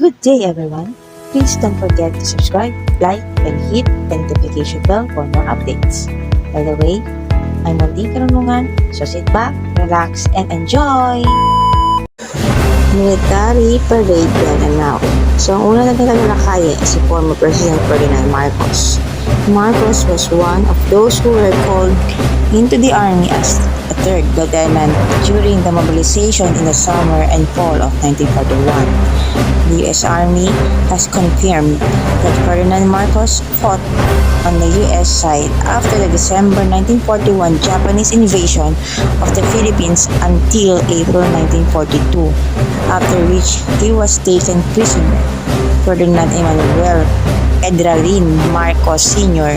Good day everyone. Please don't forget to subscribe, like, and hit the notification bell for more updates. By the way, I'm Munting Karunungan, so sit back, relax, and enjoy! Military parade then and now. So ang una na tagalakaya si former President Ferdinand Marcos. Marcos was one of those who were called into the army as a third lieutenant during the mobilization in the summer and fall of 1941. The U.S. Army has confirmed that Ferdinand Marcos fought on the U.S. side after the December 1941 Japanese invasion of the Philippines until April 1942, after which he was taken prisoner. Ferdinand Emmanuel Edralin Marcos Sr.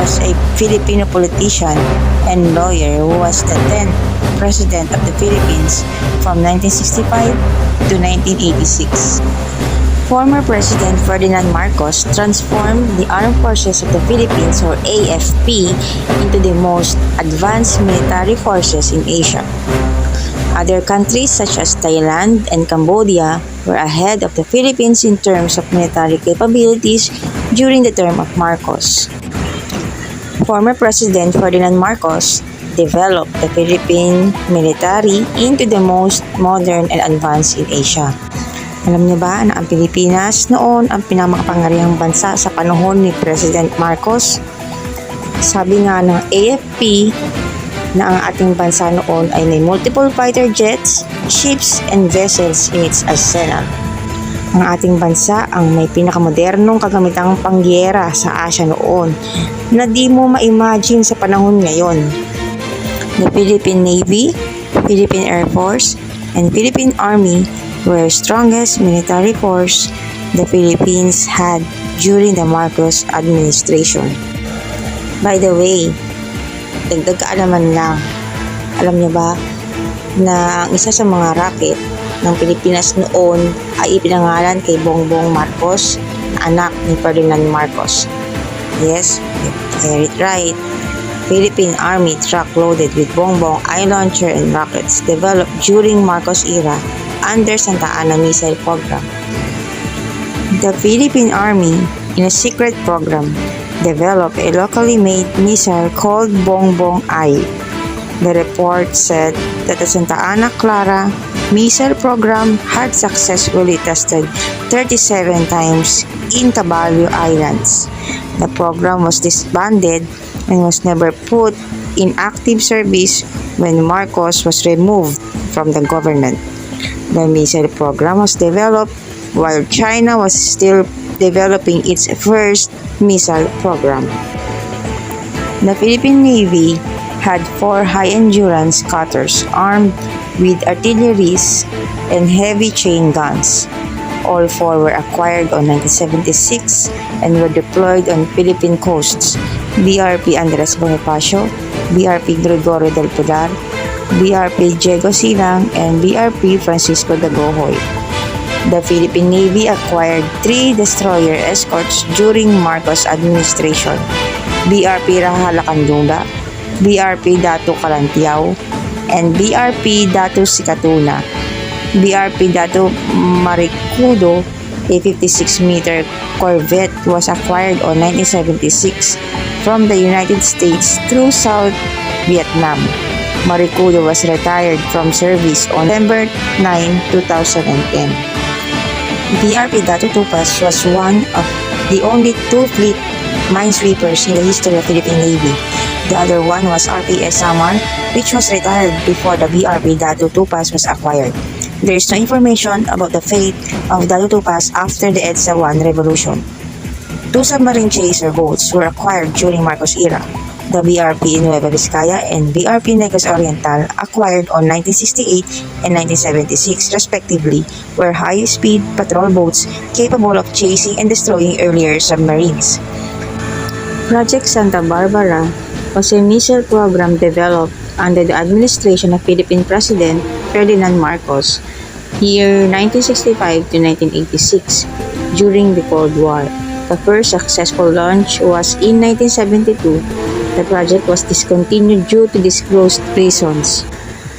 was a Filipino politician and lawyer who was the 10th President of the Philippines from 1965 to 1986. Former President Ferdinand Marcos transformed the Armed Forces of the Philippines or AFP into the most advanced military forces in Asia. Other countries such as Thailand and Cambodia were ahead of the Philippines in terms of military capabilities during the term of Marcos. Former President Ferdinand Marcos developed the Philippine military into the most modern and advanced in Asia. Alam niyo ba na ang Pilipinas noon ang pinakamakapangyarihang bansa sa panahon ni President Marcos? Sabi nga ng AFP na ang ating bansa noon ay may multiple fighter jets, ships, and vessels in its arsenal. Ang ating bansa ang may pinakamodernong kagamitang pangyera sa Asia noon na di mo ma-imagine sa panahon ngayon. The Philippine Navy, Philippine Air Force, and Philippine Army were strongest military force the Philippines had during the Marcos administration. By the way, dagdag kaalaman lang, alam niyo ba na ang isa sa mga rocket ng Pilipinas noon ay ipinangalan kay Bongbong Marcos, anak ni Ferdinand Marcos. Yes, you heard it right. Philippine Army truck loaded with Bongbong eye launcher and rockets developed during Marcos era under Santa Ana Missile Program. The Philippine Army, in a secret program, developed a locally made missile called Bongbong Eye. The report said that the Santa Ana Clara missile program had successfully tested 37 times in Caballo Islands. The program was disbanded and was never put in active service when Marcos was removed from the government. The missile program was developed while China was still developing its first missile program. The Philippine Navy had 4 high-endurance cutters armed with artilleries and heavy chain guns. All 4 were acquired on 1976 and were deployed on Philippine coasts: BRP Andres Bonifacio, BRP Gregorio del Pilar, BRP Diego Silang, and BRP Francisco Dagohoy. The Philippine Navy acquired 3 destroyer escorts during Marcos administration: BRP Raha Lacandula, BRP Dato Calantiao, and BRP Dato Sikatuna. BRP Dato Maricudo, a 56-meter corvette, was acquired on 1976 from the United States through South Vietnam. Maricudo was retired from service on November 9, 2010. BRP Dato Tupas was one of the only 2 fleet minesweepers in the history of Philippine Navy. The other one was RPS Samar, which was retired before the BRP Dato Tupas was acquired. There is no information about the fate of Dato Tupas after the EDSA 1 revolution. 2 submarine chaser boats were acquired during Marcos era. The BRP Nueva Vizcaya and BRP Negros Oriental, acquired on 1968 and 1976 respectively, were high-speed patrol boats capable of chasing and destroying earlier submarines. Project Santa Barbara was a missile program developed under the administration of Philippine President Ferdinand Marcos, year 1965 to 1986, during the Cold War. The first successful launch was in 1972. The project was discontinued due to disclosed reasons.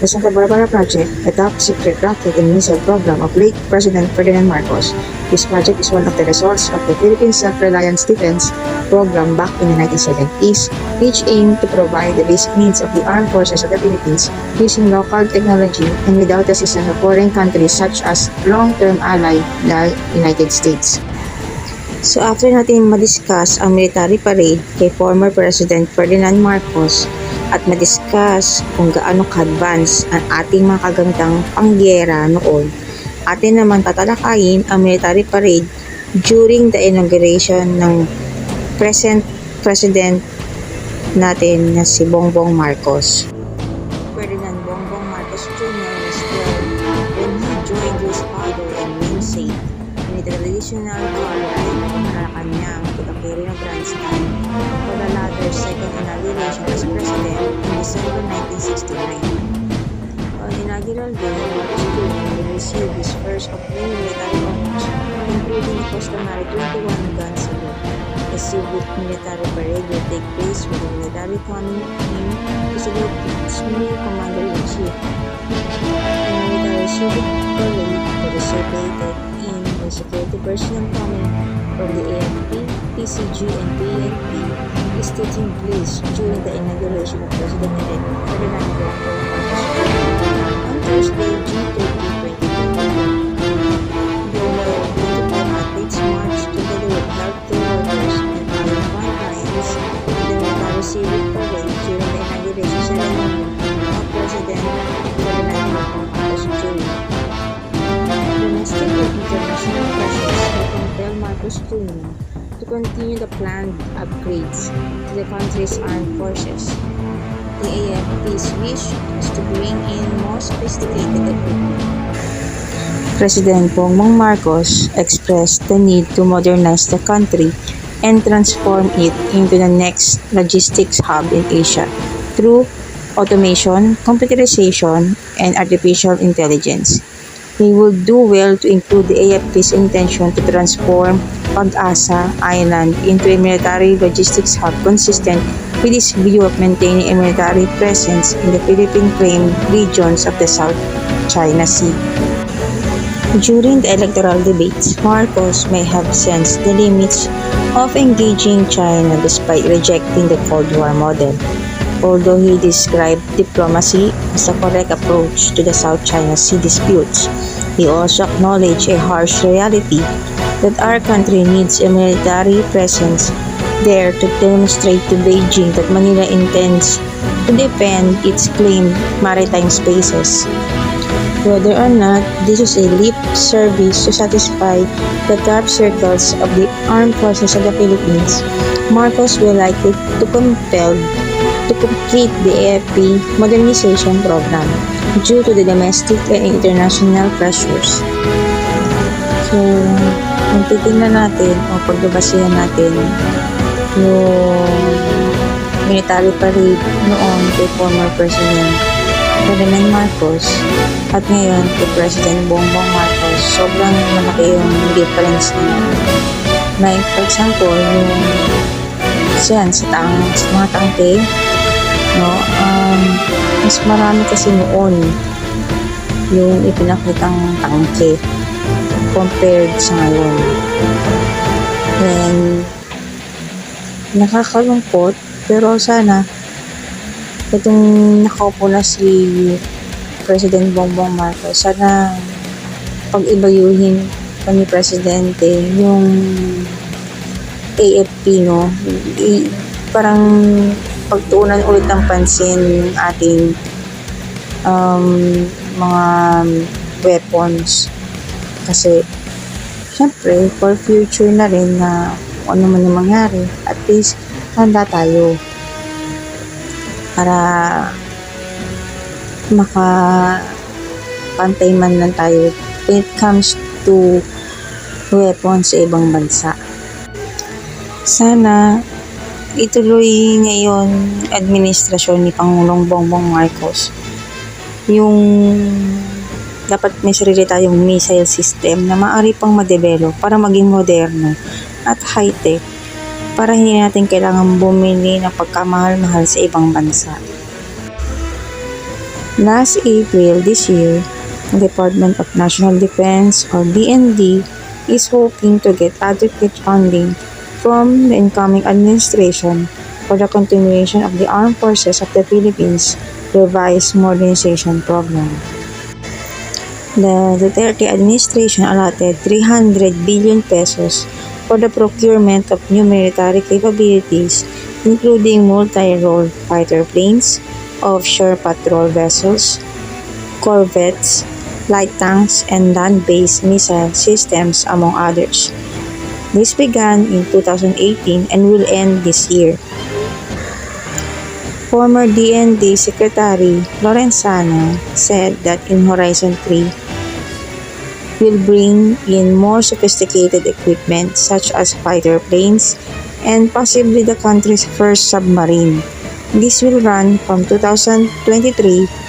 The Santa Barbara Project, a top-secret rocket and missile program of late President Ferdinand Marcos, This project is one of the results of the Philippine Self-Reliance Defense Program back in the 1970s, which aimed to provide the basic needs of the armed forces of the Philippines using local technology and without assistance of foreign countries such as long-term ally, the United States. So after natin madiscuss ang military parade kay former President Ferdinand Marcos at madiscuss kung gaano ka-advance ang ating mga kagamitang pangyera noon, atin naman tatalakayin ang military parade during the inauguration ng present President natin na si Bongbong Marcos. Ferdinand Bongbong Marcos Jr. was 12 when he joined his father and namesake in the traditional car ride ng Malacanang to the Quirino Grandstand for the latter's second inauguration as president in December 1969. On inaugural day, Marcos Jr. will receive his first of many military honors, including the customary 21 gun salute. A civic military parade will take place with the military coming in to salute its new commander-in-chief. A military civic parade will be celebrated in the security personnel coming from the AFP, PCG, and PNP is taking place during the inauguration of President-elect Ferdinand Bongbong Marcos on Thursday, June 30, 2021. Over 25 athletes marched together with healthcare workers and other frontlines in the military civic parade during the inauguration ceremony of President Ferdinand Bongbong Marcos Jr. Domestic and international pressures will compel Marcos Jr. to continue the planned upgrades to the country's armed forces. The AFP's wish is to bring in more sophisticated equipment. President Bongbong Marcos expressed the need to modernize the country and transform it into the next logistics hub in Asia through automation, computerization, and artificial intelligence. We would do well to include the AFP's intention to transform Pag-asa Island into a military logistics hub consistent with its view of maintaining a military presence in the Philippine-claimed regions of the South China Sea. During the electoral debates, Marcos may have sensed the limits of engaging China despite rejecting the Cold War model. Although he described diplomacy as the correct approach to the South China Sea disputes, he also acknowledged a harsh reality that our country needs a military presence there to demonstrate to Beijing that Manila intends to defend its claimed maritime spaces. Whether or not this is a lip service to satisfy the top circles of the armed forces of the Philippines, Marcos will likely to compelled to complete the AFP modernization program due to the domestic and international pressures. So, kung titingnan natin o pagbabasihan natin yung military parade noon kay former President Ferdinand Marcos at ngayon kay President Bongbong Marcos, sobrang malaki yung difference na may, for example, yung sa mga tangke, no, mas marami kasi noon yung ipinakitang tangke compared sa ngayon. And nakakalungkot, pero sana itong nakaupo na si President Bongbong Marcos, sana pag-ibayuhin pa ni Presidente yung AFP, no, parang pagtuunan ulit ng pansin yung ating mga weapons, kasi syempre for future na rin na kung ano man yung mangyari, at least handa tayo para makapantay man lang tayo when it comes to weapons sa ibang bansa. Sana ituloy ngayon administrasyon ni Pangulong Bongbong Marcos yung dapat may sarili tayong missile system na maaari pang ma-develop para maging moderno at high-tech para hindi natin kailangan bumili ng pagkamahal-mahal sa ibang bansa. Last April this year, the Department of National Defense or DND is hoping to get adequate funding from the incoming administration for the continuation of the Armed Forces of the Philippines revised modernization program. The Duterte administration allotted 300 billion pesos for the procurement of new military capabilities, including multi-role fighter planes, offshore patrol vessels, corvettes, light tanks, and land-based missile systems, among others. This began in 2018 and will end this year. Former DND Secretary Lorenzana said that in Horizon 3 will bring in more sophisticated equipment such as fighter planes and possibly the country's first submarine. This will run from 2023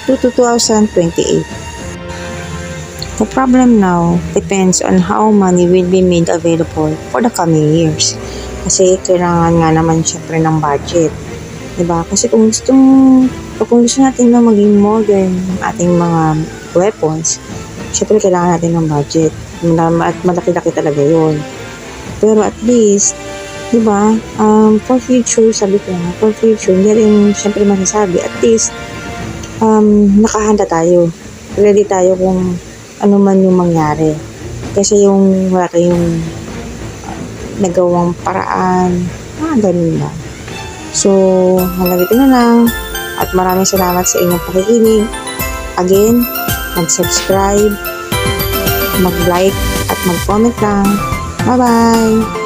to 2028. The problem now depends on how money will be made available for the coming years. Kasi kailangan nga naman syempre ng budget. Diba? Kasi kung gusto natin na maging modern ang ating mga weapons, syempre kailangan natin ng budget. At malaki-laki talaga yun. Pero at least, diba, for future, sabi ko nga, for future, hindi rin syempre masasabi. At least, nakahanda tayo. Ready tayo kung ano man yung mangyari. Kasi yung wala tayong nagawang paraan, ganun lang. So, hanggang dito na lang. At maraming salamat sa inyong pakikinig. Again, mag-subscribe, mag-like, at mag-comment lang. Bye-bye!